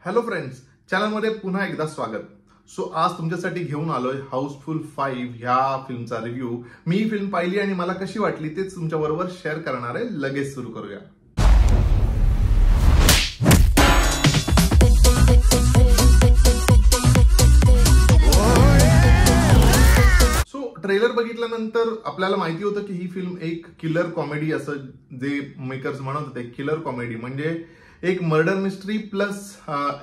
Hello friends, चॅनलमध्ये पुन्हा एकदा स्वागत. सो आज तुमच्यासाठी घेऊन आलोय हाऊसफुल 5 ह्या फिल्मचा रिव्ह्यू. मी ही फिल्म पाहिली आणि मला कशी वाटली तेच तुमच्या बरोबर शेअर करणार आहे. लगेच सुरू करूया. सो ट्रेलर बघितल्यानंतर आपल्याला माहिती होतं की ही फिल्म एक किलर कॉमेडी, असं जे मेकर्स म्हणत होते. किलर कॉमेडी म्हणजे एक मर्डर मिस्ट्री प्लस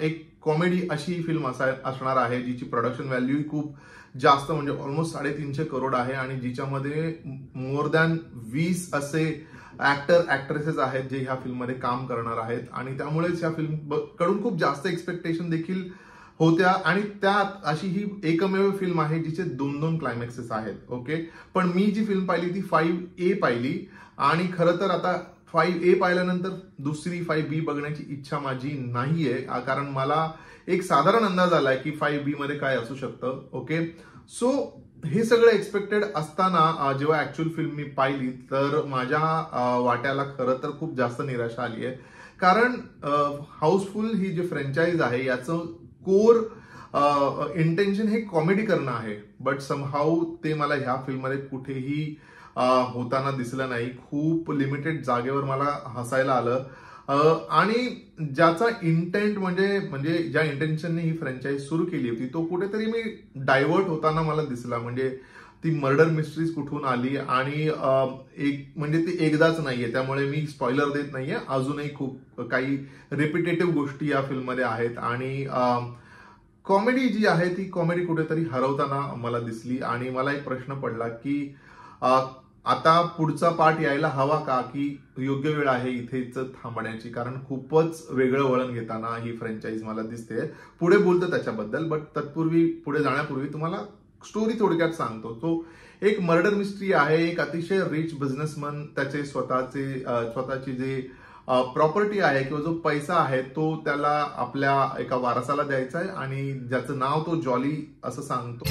एक कॉमेडी अशी ही फिल्म असणार आहे, जिची प्रोडक्शन व्हॅल्यू खूप जास्त म्हणजे ऑलमोस्ट 350 करोड आहे आणि जिच्यामध्ये मोर दॅन 20 असे ऍक्टर ऍक्ट्रेसेस आहेत जे ह्या फिल्ममध्ये काम करणार आहेत. आणि त्यामुळेच ह्या फिल्म कडून खूप जास्त एक्सपेक्टेशन देखील होत्या. आणि त्यात अशी ही एकमेव फिल्म आहे जिचे 2 क्लायमॅक्सेस आहेत. ओके, पण मी जी फिल्म पाहिली ती 5A पाहिली आणि खरं तर आता 5A पाहिल्यानंतर दुसरी 5B बघण्याची इच्छा माझी नाहीये, कारण मला एक साधारण अंदाज आलाय की 5B मध्ये काय असू शकतं. ओके, सो हे सगळं एक्सपेक्टेड असताना जेव्हा ऍक्च्युअल फिल्म मी पाहिली तर माझ्या वाट्याला खरं तर खूप जास्त निराशा आली आहे. कारण हाऊसफुल ही जी फ्रँचाईज आहे याचं कोर इंटेन्शन हे कॉमेडी करणं आहे, बट समहाऊ ते मला ह्या फिल्ममध्ये कुठेही होताना दिसलं नाही. खूप लिमिटेड जागेवर मला हसायला आलं. आणि ज्याचा इंटेंट म्हणजे ज्या इंटेन्शनने ही फ्रँचाईज सुरू केली होती तो कुठेतरी मी डायव्हर्ट होताना मला दिसला. म्हणजे ती मर्डर मिस्ट्रीज कुठून आली आणि एक म्हणजे ती एकदाच नाहीये, त्यामुळे मी स्पॉइलर देत नाहीये. अजूनही खूप काही रिपिटेटिव्ह गोष्टी या फिल्ममध्ये आहेत आणि कॉमेडी जी आहे ती कॉमेडी कुठेतरी हरवताना मला दिसली. आणि मला एक प्रश्न पडला की आता पुढचा पार्ट यायला हवा का, की योग्य वेळ आहे इथेच थांबण्याची, कारण खूपच वेगळं वळण घेताना ही फ्रँचाईज मला दिसते. पुढे बोलतो त्याच्याबद्दल, बट तत्पूर्वी पुढे जाण्यापूर्वी तुम्हाला स्टोरी थोडक्यात सांगतो. तो एक मर्डर मिस्ट्री आहे. एक अतिशय रिच बिझनेसमन त्याचे स्वतःची जे प्रॉपर्टी आहे किंवा जो पैसा आहे तो त्याला आपल्या एका वारसाला द्यायचा आहे आणि ज्याचं नाव तो जॉली असं सांगतो.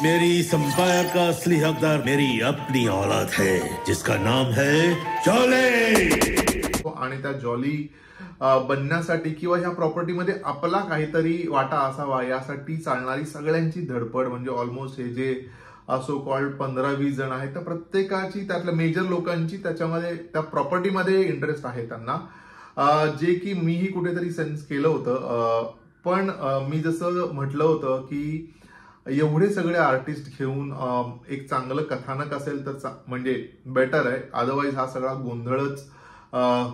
मेरी इस एम्पायर का असली हकदार मेरी अपनी औलाद है जिसका नाम है जॉली. आणि त्या जॉली बनण्यासाठी किंवा ह्या प्रॉपर्टीमध्ये आपला काहीतरी वाटा असावा यासाठी चालणारी सगळ्यांची धडपड, म्हणजे ऑलमोस्ट हे जे सो कॉल्ड 15-20 जण आहेत त्या प्रत्येकाची, त्यातल्या मेजर लोकांची त्याच्यामध्ये त्या प्रॉपर्टीमध्ये इंटरेस्ट आहे त्यांना, जे की मीही कुठेतरी सेन्स केलं होतं. पण मी जसं म्हटलं होतं की एवढे सगळे आर्टिस्ट घेऊन एक चांगलं कथानक असेल तर म्हणजे बेटर आहे, अदरवाईज हा सगळा गोंधळच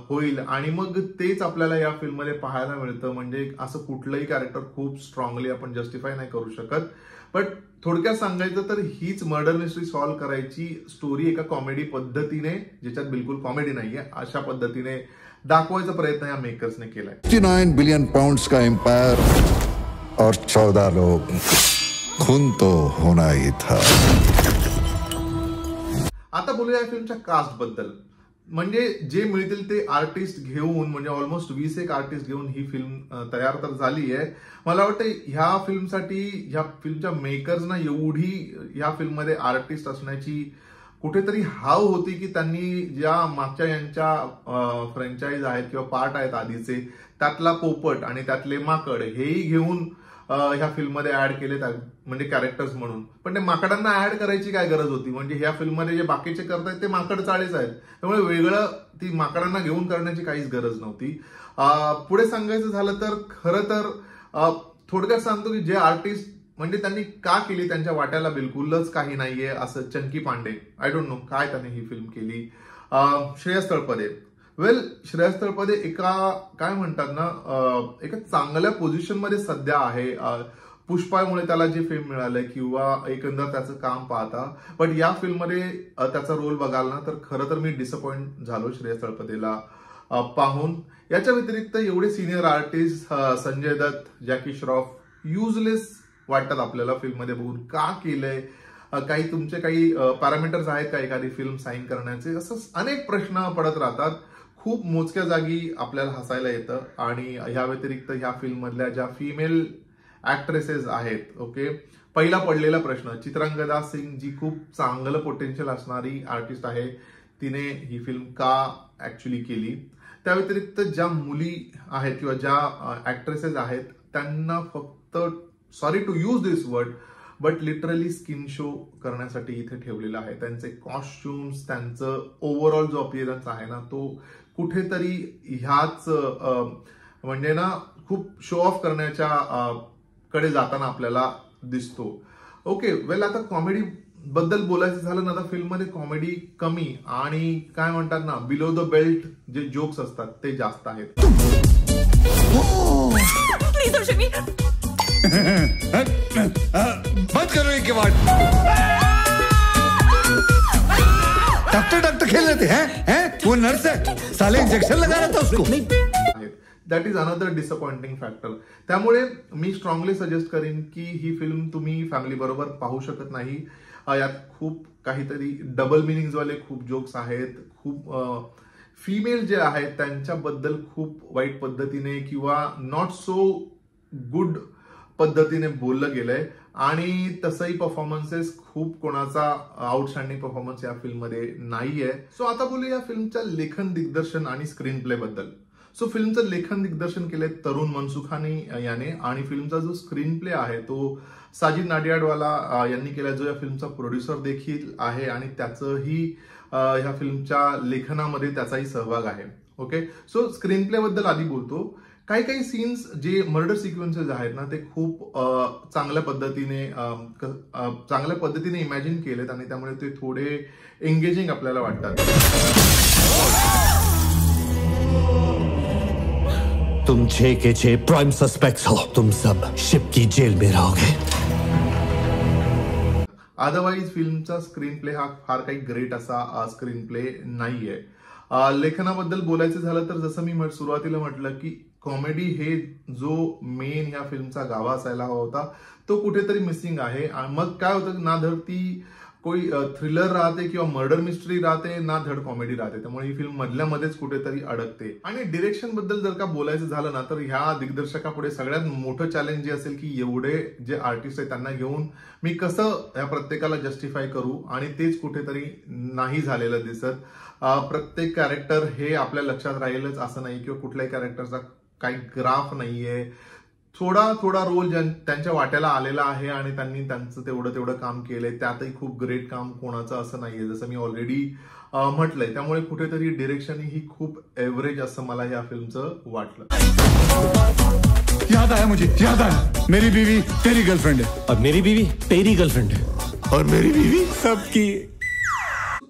होईल. आणि मग तेच आपल्याला या फिल्ममध्ये पाहायला मिळतं. म्हणजे असं कुठलंही कॅरेक्टर खूप स्ट्रॉंगली आपण जस्टिफाय नाही करू शकत. बट थोडक्यात सांगायचं तर हीच मर्डर मिस्ट्री सॉल्व्ह करायची स्टोरी एका कॉमेडी पद्धतीने, ज्याच्यात बिलकुल कॉमेडी नाहीये, अशा पद्धतीने दाखवायचा प्रयत्न या मेकर्सने केलाय. 59 बिलियन पाउंड्स का एम्पायर और 14 लोग, खून तो होना ही था. आता बोलूया या फिल्मच्या कास्ट बद्दल. म्हणजे जे मिळतील ते आर्टिस्ट घेऊन, म्हणजे ऑलमोस्ट 20 एक आर्टिस्ट घेऊन ही फिल्म तयार तर झाली आहे. मला वाटतं ह्या फिल्मच्या मेकर्सना एवढी ह्या फिल्ममध्ये आर्टिस्ट असण्याची कुठेतरी हाव होती की त्यांनी ज्या मागच्या यांच्या फ्रँचाईज आहेत किंवा पार्ट आहेत आधीचे, त्यातला पोपट आणि त्यातले माकड हेही घेऊन ह्या फिल्ममध्ये ऍड केले म्हणजे कॅरेक्टर्स म्हणून. पण ते माकडांना ऍड करायची काय गरज होती, म्हणजे ह्या फिल्ममध्ये जे बाकीचे करतायत ते माकड चाळीच आहेत, त्यामुळे वेगळं ती माकडांना घेऊन करण्याची काहीच गरज नव्हती. पुढे सांगायचं झालं तर खरं तर थोडक्यात सांगतो की जे आर्टिस्ट म्हणजे त्यांनी का केली त्यांच्या वाट्याला बिलकुलच काही नाहीये. असं Chunky Pandey, I don't know काय त्याने ही फिल्म केली. श्रेयस तळपदे, श्रेयस तळपदे एका काय म्हणतात ना, एका चांगल्या पोझिशन मध्ये सध्या आहे. पुष्पामुळे त्याला जे फेम मिळालंय किंवा एकंदर त्याचं काम पाहता, बट या फिल्ममध्ये त्याचा रोल बघाल ना तर खरं तर मी डिसअपॉइंट झालो श्रेयस तळपदेला पाहून. याच्या व्यतिरिक्त एवढे senior artist Sanjay Dutt, Jackie Shroff useless वाटतात आपल्याला फिल्ममध्ये बघून. का केलंय, काही तुमचे काही पॅरामीटर्स आहेत का एखादी फिल्म साईन करण्याचे, असं अनेक प्रश्न पडत राहतात. खूप मोजक्या जागी आपल्याला हसायला येतं. आणि ह्या व्यतिरिक्त ह्या फिल्म मधल्या ज्या फिमेल ऍक्ट्रेसेस आहेत, ओके, पहिला पडलेला प्रश्न, चित्रांगदा सिंग जी खूप चांगलं पोटेन्शियल असणारी आर्टिस्ट आहे, तिने ही फिल्म का ऍक्च्युअली केली. त्या व्यतिरिक्त ज्या मुली आहेत किंवा ज्या ऍक्ट्रेसेस आहेत त्यांना फक्त, sorry to use this word, but literally skin show करण्यासाठी इथे ठेवलेलं आहे. त्यांचे कॉस्ट्युम्स, त्यांचं ओव्हरऑल जो अपीअरन्स आहे ना, तो कुठेतरी ह्याच म्हणजे ना खूप शो ऑफ करण्याच्या कडे जाताना आपल्याला दिसतो. ओके, वेल, आता कॉमेडी बद्दल बोलायचं झालं ना, तर फिल्ममध्ये कॉमेडी कमी आणि काय म्हणतात ना, बिलो द बेल्ट जे जोक्स असतात ते जास्त आहेत. मत करो एक वाट. डॉक्टर खेल रहे थे हैं? वो नर्स है, साले इंजेक्शन लगा रहा था उसको. That is another disappointing factor. त्यामुळे मी स्ट्रॉंगली सजेस्ट करेन की ही फिल्म तुम्ही फॅमिली बरोबर पाहू शकत नाही. यात खूप काहीतरी डबल मिनिंग्स वाले खूप जोक्स आहेत. खूप फिमेल जे आहेत त्यांच्याबद्दल खूप वाईट पद्धतीने किंवा नॉट सो गुड पद्धतीने बोललं गेलंय आणि तसंही परफॉर्मन्सेस खूप कोणाचा आउटस्टँडिंग परफॉर्मन्स या फिल्ममध्ये नाहीये. सो आता बोलूया या फिल्मच्या लेखन, दिग्दर्शन आणि स्क्रीन प्ले बद्दल. सो फिल्मचं लेखन दिग्दर्शन केलंय तरुण मनसुखानी याने आणि फिल्मचा जो स्क्रीन प्ले आहे तो साजिद नाडियाडवाला यांनी केला, जो या फिल्मचा प्रोड्युसर देखील आहे आणि त्याचंही ह्या फिल्मच्या लेखनामध्ये त्याचाही सहभाग आहे. ओके, सो स्क्रीन प्ले बद्दल आधी बोलतो. काही सीन्स जे मर्डर सिक्वेन्सेस आहेत ना ते खूप चांगल्या पद्धतीने इमॅजिन केलेत आणि त्यामुळे ते थोडे एंगेजिंग आपल्याला वाटतात. तुम 6 के 6 प्राइम सस्पेक्ट्स हो. तुम सब शिप की जेल में रहोगे. अदरवाइज फिल्मचा स्क्रीन प्ले हा फार काही ग्रेट असा स्क्रीन प्ले नाहीये. लेखनाबद्दल बोलायचं झालं तर जसं मी सुरुवातीला म्हटलं की कॉमेडी हे जो मेन ह्या फिल्मचा गाभा असायला हवा होता तो कुठेतरी मिसिंग आहे. मग काय होतं, ना धड ती कोई थ्रिलर राहते किंवा मर्डर मिस्ट्री राहते, ना धड कॉमेडी राहते. त्यामुळे ही फिल्म मधल्या मध्येच कुठेतरी अडकते. आणि डिरेक्शन बद्दल जर का बोलायचं झालं ना तर ह्या दिग्दर्शकापुढे सगळ्यात मोठं चॅलेंज जे असेल की एवढे जे आर्टिस्ट आहेत त्यांना घेऊन मी कसं या प्रत्येकाला जस्टिफाय करू, आणि तेच कुठेतरी नाही झालेलं दिसत. प्रत्येक कॅरेक्टर हे आपल्या लक्षात राहीलच असं नाही किंवा कुठल्याही कॅरेक्टरचा काही ग्राफ नाहीये. थोडा रोल त्यांच्या वाट्याला आलेला आहे आणि त्यांनी त्यांचं तेवढं काम केलंय. त्यातही खूप ग्रेट काम कोणाचं असं नाहीये, जसं मी ऑलरेडी म्हटलंय. त्यामुळे कुठेतरी डिरेक्शन ही खूप एव्हरेज असं मला या फिल्मचं वाटलं. याद आया मुझे, याद आया. मेरी बीवी तेरी गर्लफ्रेंड है और मेरी बीवी तेरी गर्लफ्रेंड है और मेरी बीवी सबकी.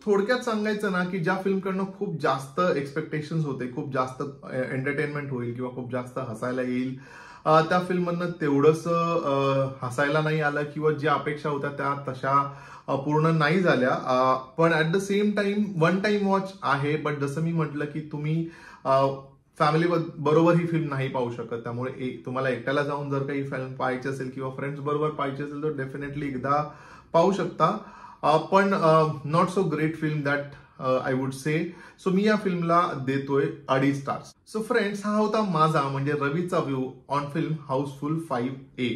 थोडक्यात सांगायचं ना की ज्या फिल्मकडनं खूप जास्त एक्सपेक्टेशन्स होते, खूप जास्त एंटरटेनमेंट होईल किंवा खूप जास्त हसायला येईल, त्या फिल्ममधनं तेवढंच हसायला नाही आलं किंवा ज्या अपेक्षा होत्या त्या तशा पूर्ण नाही झाल्या. पण at the same time one time watch आहे. बट जसं मी म्हटलं की तुम्ही फॅमिली बरोबर ही फिल्म नाही पाहू शकत. त्यामुळे तुम्हाला एकट्याला जाऊन जर काही फिल्म पाहायची असेल किंवा फ्रेंड्स बरोबर पाहायची असेल तर डेफिनेटली एकदा पाहू शकता. पण not so great film that I would say. So मी या फिल्मला देतोय 2.5 स्टार्स. सो फ्रेंड्स, हा होता माझा म्हणजे रवीचा view on film house full 5A.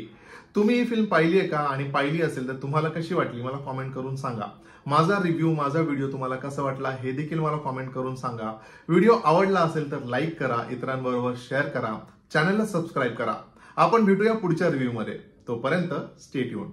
तुम्ही ही फिल्म पाहिली आहे का, आणि पाहिली असेल तर तुम्हाला कशी वाटली मला कॉमेंट करून सांगा. माझा रिव्ह्यू, माझा व्हिडिओ तुम्हाला कसा वाटला हे देखील मला कॉमेंट करून सांगा. व्हिडिओ आवडला असेल तर लाईक करा, इतरांबरोबर शेअर करा, चॅनलला सबस्क्राईब करा. आपण भेटूया पुढच्या रिव्ह्यू मध्ये. तोपर्यंत स्टे ट्यून्ड.